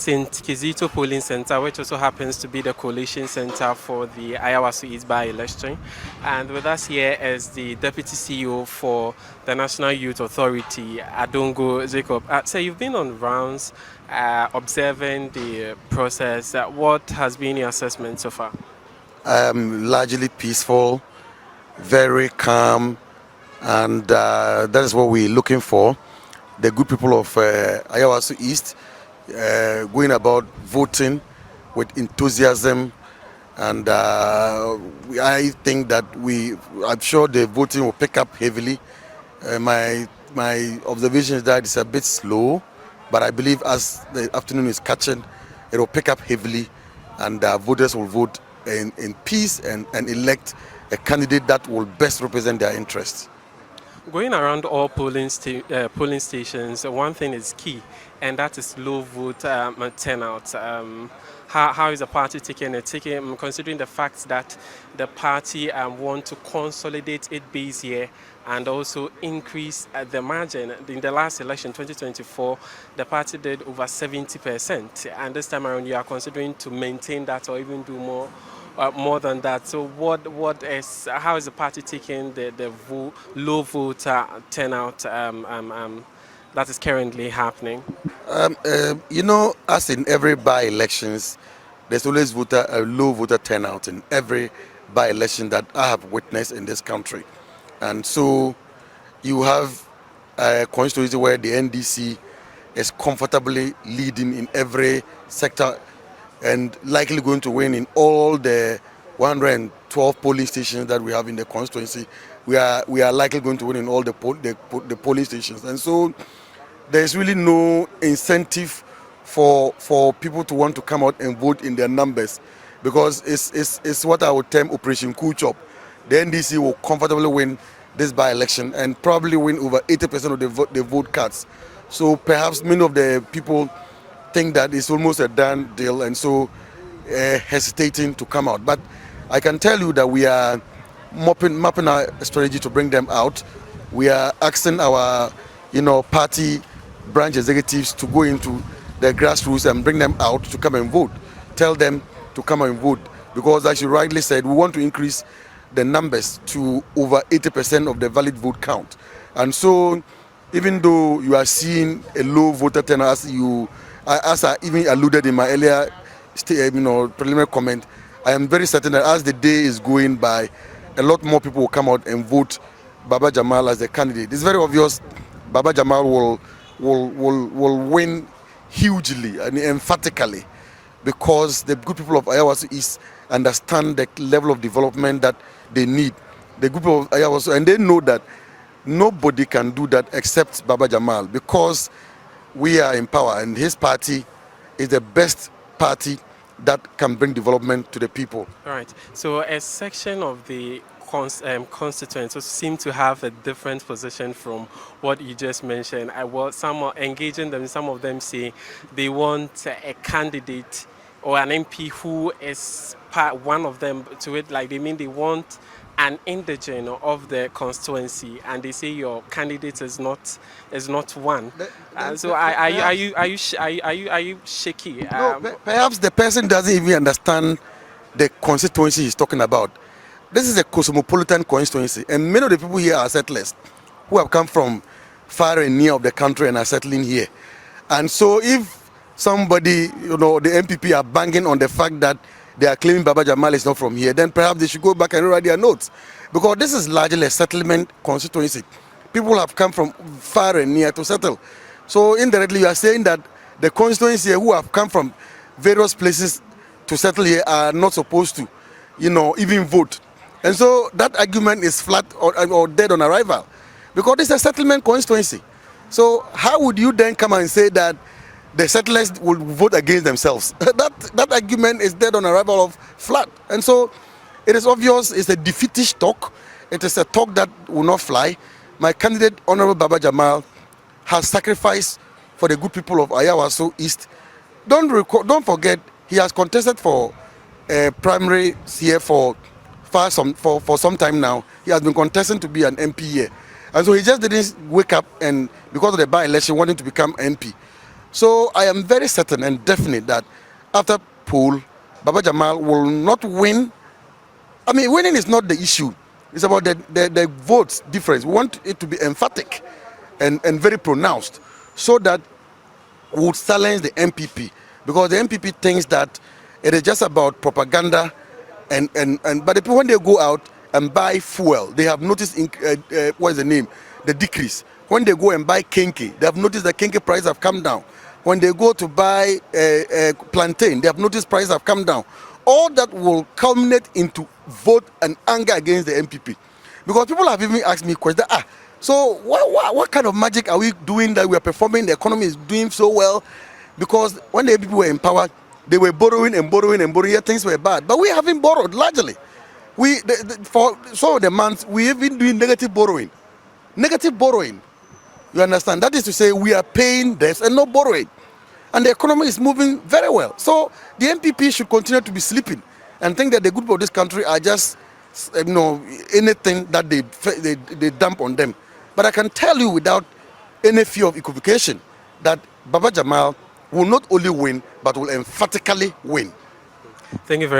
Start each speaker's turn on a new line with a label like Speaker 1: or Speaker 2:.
Speaker 1: St. Kizito Polling Center, which also happens to be the coalition center for the Ayawaso-East by-election. And with us here is the Deputy CEO for the National Youth Authority, Adongo Jacob. So you've been on rounds observing the process. What has been your assessment so far?
Speaker 2: Largely peaceful, very calm, and that is what we're looking for. The good people of Ayawaso-East going about voting with enthusiasm, and I think that I'm sure the voting will pick up heavily. My observation is that it's a bit slow, but I believe as the afternoon is catching, it will pick up heavily, and voters will vote in peace and elect a candidate that will best represent their interests.
Speaker 1: Going around all polling stations, one thing is key, and that is low vote turnout. How is the party taking it? Considering the fact that the party want to consolidate its base here and also increase the margin. In the last election, 2024, the party did over 70%, and this time around you are considering to maintain that or even do more than that. So how is the party taking the low voter turnout that is currently happening?
Speaker 2: As in every by-elections, there's always a low voter turnout in every by-election that I have witnessed in this country. And so you have a constituency where the NDC is comfortably leading in every sector and likely going to win in all the 112 polling stations that we have in the constituency. We are likely going to win in all the polling stations, and so there's really no incentive for people to want to come out and vote in their numbers, because it's what I would term Operation Cool Chop. The NDC will comfortably win this by-election and probably win over 80% of the vote cards. So perhaps many of the people think that it's almost a done deal, and so hesitating to come out. But I can tell you that we are mapping our strategy to bring them out. We are asking our party branch executives to go into the grassroots and bring them out to come and vote. Tell them to come and vote, because as you rightly said, we want to increase the numbers to over 80% of the valid vote count. And so even though you are seeing a low voter turnout, as I even alluded in my earlier preliminary comment, I am very certain that as the day is going by, a lot more people will come out and vote Baba Jamal as the candidate. It's very obvious Baba Jamal will win hugely and emphatically, because the good people of Ayawaso-East understand the level of development that they need. The good people of Ayawaso, and they know that nobody can do that except Baba Jamal, because we are in power and his party is the best party that can bring development to the people.
Speaker 1: All right. So a section of the constituents seem to have a different position from what you just mentioned. Some are engaging them. Some of them say they want a candidate or an MP who is one of them to it. Like they want an indigene of the constituency, and they say your candidate is not one. So are you shaky?
Speaker 2: No, perhaps the person doesn't even understand the constituency he's talking about. This is a cosmopolitan constituency, and many of the people here are settlers who have come from far and near of the country and are settling here. And so if somebody, the MPP are banging on the fact that they are claiming Baba Jamal is not from here, then perhaps they should go back and write their notes, because this is largely a settlement constituency. People have come from far and near to settle. So indirectly you are saying that the constituency here who have come from various places to settle here are not supposed to, even vote. And so that argument is flat or dead on arrival, because it's a settlement constituency. So how would you then come and say that the settlers will vote against themselves? That argument is dead on arrival of flat. And so it is obvious it's a defeatist talk. It is a talk that will not fly. My candidate, Honorable Baba Jamal, has sacrificed for the good people of Ayawaso-East. Don't forget, he has contested for primary here for some time now. He has been contesting to be an MP here. And so he just didn't wake up and, because of the by-election, wanting to become MP. So I am very certain and definite that after poll, Baba Jamal will not win. I mean, winning is not the issue. It's about the votes difference. We want it to be emphatic and very pronounced so that we would silence the MPP, because the MPP thinks that it is just about propaganda and but the people, when they go out and buy fuel, they have noticed what is the name, the decrease. When they go and buy kenke, they have noticed the kenke price have come down. When they go to buy plantain, they have noticed prices have come down. All that will culminate into vote and anger against the MPP, because people have even asked me questions. So what kind of magic are we doing that we are performing? The economy is doing so well, because when the people were in power, they were borrowing and borrowing and borrowing. Yet things were bad, but we haven't borrowed largely. For some of the months we have been doing negative borrowing. Negative borrowing. You understand? That is to say, we are paying debts and not borrowing, and the economy is moving very well. So the MPP should continue to be sleeping and think that the good people of this country are just, anything that they dump on them. But I can tell you without any fear of equivocation that Baba Jamal will not only win but will emphatically win.
Speaker 1: Thank you very